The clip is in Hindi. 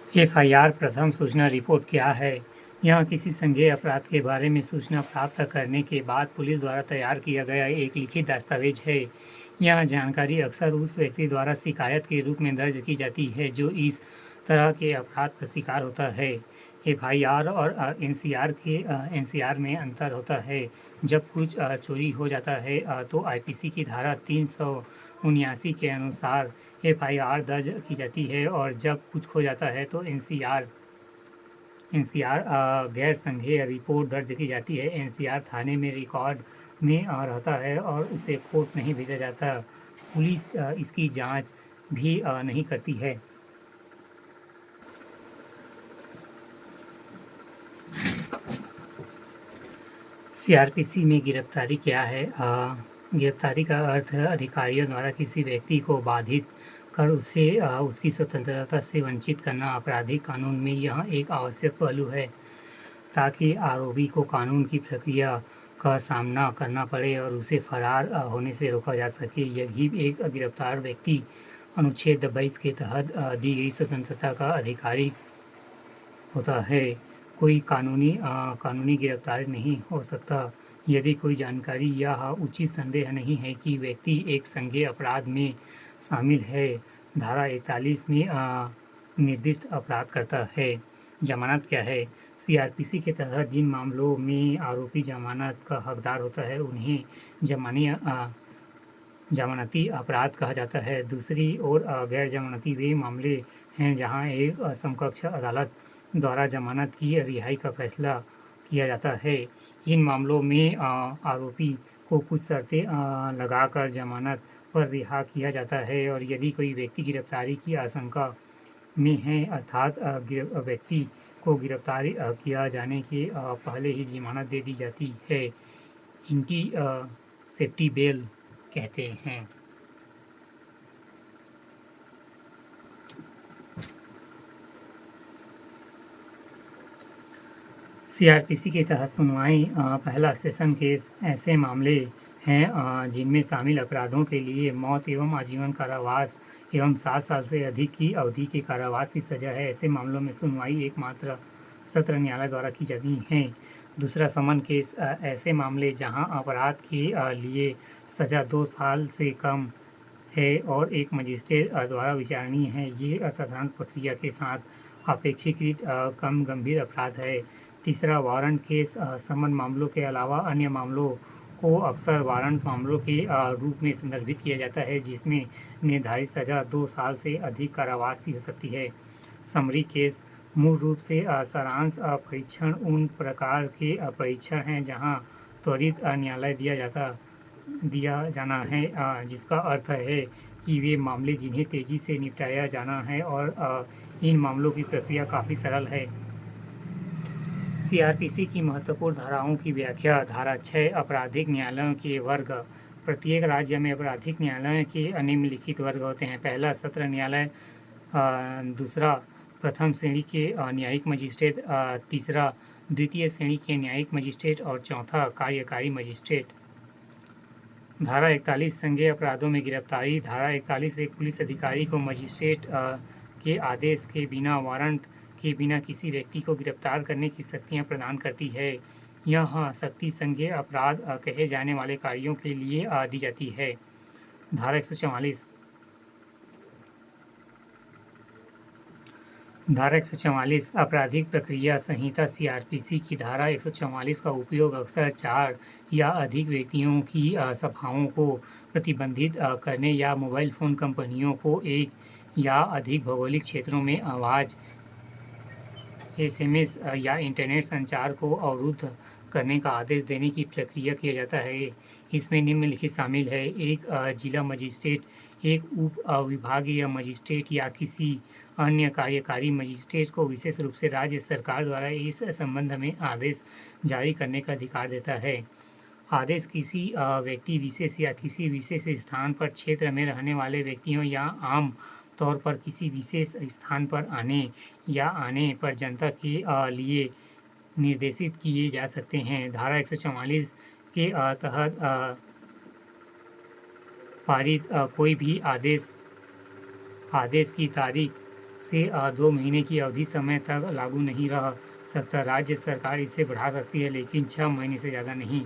एफआईआर प्रथम सूचना रिपोर्ट क्या है? यह किसी संज्ञेय अपराध के बारे में सूचना प्राप्त करने के बाद पुलिस द्वारा तैयार किया गया एक लिखित दस्तावेज है। यह जानकारी अक्सर उस व्यक्ति द्वारा शिकायत के रूप में दर्ज की जाती है जो इस तरह के अपराध का शिकार होता है। एफआईआर और एनसीआर में अंतर होता है। जब कुछ चोरी हो जाता है तो आईपीसी की धारा 379 के अनुसार एफआईआर दर्ज की जाती है, और जब कुछ खो जाता है तो एनसीआर गैर संज्ञेय रिपोर्ट दर्ज की जाती है। एनसीआर थाने में रिकॉर्ड में रहता है और उसे कोर्ट नहीं भेजा जाता। पुलिस इसकी जांच भी नहीं करती है। सीआरपीसी में गिरफ्तारी क्या है? गिरफ्तारी का अर्थ है अधिकारियों द्वारा किसी व्यक्ति को बाधित कर उसे उसकी स्वतंत्रता से वंचित करना। आपराधिक कानून में यह एक आवश्यक पहलू है ताकि आरोपी को कानून की प्रक्रिया का सामना करना पड़े और उसे फरार होने से रोका जा सके। यही एक गिरफ्तार व्यक्ति अनुच्छेद 22 के तहत दी गई स्वतंत्रता का अधिकारी होता है। कोई कानूनी गिरफ्तारी नहीं हो सकता यदि कोई जानकारी या उचित संदेह नहीं है कि व्यक्ति एक संज्ञेय अपराध में शामिल है। धारा 41 में निर्दिष्ट अपराध करता है। जमानत क्या है? सीआरपीसी के तहत जिन मामलों में आरोपी जमानत का हकदार होता है उन्हें जमानती अपराध कहा जाता है। दूसरी ओर गैर जमानती वे मामले हैं जहां एक समकक्ष अदालत द्वारा जमानत की रिहाई का फैसला किया जाता है। इन मामलों में आरोपी को कुछ शर्तें लगाकर जमानत पर रिहा किया जाता है, और यदि कोई व्यक्ति गिरफ्तारी की आशंका में है अर्थात व्यक्ति को गिरफ्तार किया जाने के पहले ही जमानत दे दी जाती है, इनकी सेफ्टी बेल कहते हैं। सीआरपीसी के तहत सुनवाई पहला सेशन केस ऐसे मामले हैं जिनमें शामिल अपराधों के लिए मौत एवं आजीवन कारावास एवं 7 साल से अधिक की अवधि के कारावास की सजा है। ऐसे मामलों में सुनवाई एकमात्र सत्र न्यायालय द्वारा की जाती है। दूसरा समन केस ऐसे मामले जहां अपराध के लिए सजा 2 साल से कम है और एक मजिस्ट्रेट द्वारा विचारणीय है। ये असाधारण प्रक्रिया के साथ अपेक्षाकृत कम गंभीर अपराध है। तीसरा वारंट केस समन मामलों के अलावा अन्य मामलों को अक्सर वारंट मामलों के रूप में संदर्भित किया जाता है जिसमें निर्धारित सजा 2 साल से अधिक कारावास की हो सकती है। समरी केस मूल रूप से सारांश परीक्षण उन प्रकार के परीक्षण हैं जहां त्वरित न्यायालय दिया जाना है, जिसका अर्थ है कि वे मामले जिन्हें तेजी से निपटाया जाना है और इन मामलों की प्रक्रिया काफ़ी सरल है। सीआरपीसी की महत्वपूर्ण धाराओं की व्याख्या। धारा 6 आपराधिक न्यायालयों के वर्ग। प्रत्येक राज्य में आपराधिक न्यायालयों के निम्नलिखित वर्ग होते हैं। पहला सत्र न्यायालय, दूसरा प्रथम श्रेणी के न्यायिक मजिस्ट्रेट, तीसरा द्वितीय श्रेणी के न्यायिक मजिस्ट्रेट और चौथा कार्यकारी मजिस्ट्रेट। धारा 41 संज्ञेय अपराधों में गिरफ्तारी। धारा 41 एक पुलिस अधिकारी को मजिस्ट्रेट के आदेश के बिना वारंट के बिना किसी व्यक्ति को गिरफ्तार करने की शक्तियाँ प्रदान करती है। यह शक्ति संज्ञेय अपराध कहे जाने वाले कार्यों के लिए दी जाती है। धारा 144 आपराधिक प्रक्रिया संहिता सीआरपीसी की धारा 144 का उपयोग अक्सर 4 या अधिक व्यक्तियों की सभाओं को प्रतिबंधित करने या मोबाइल फ़ोन कंपनियों को एक या अधिक भौगोलिक क्षेत्रों में आवाज़, एसएमएस या इंटरनेट संचार को अवरुद्ध करने का आदेश देने की प्रक्रिया किया जाता है। इसमें निम्नलिखित शामिल है: एक जिला मजिस्ट्रेट, एक उप विभागीय मजिस्ट्रेट या किसी अन्य कार्यकारी मजिस्ट्रेट को विशेष रूप से राज्य सरकार द्वारा इस संबंध में आदेश जारी करने का अधिकार देता है। आदेश किसी व्यक्ति विशेष या किसी विशेष स्थान पर क्षेत्र में रहने वाले व्यक्तियों या आम तौर पर किसी विशेष स्थान पर आने पर जनता के लिए निर्देशित किए जा सकते हैं। धारा 144 के तहत पारित कोई भी आदेश की तारीख से 2 महीने की अवधि समय तक लागू नहीं रह सकता। राज्य सरकार इसे बढ़ा सकती है, लेकिन 6 महीने से ज़्यादा नहीं।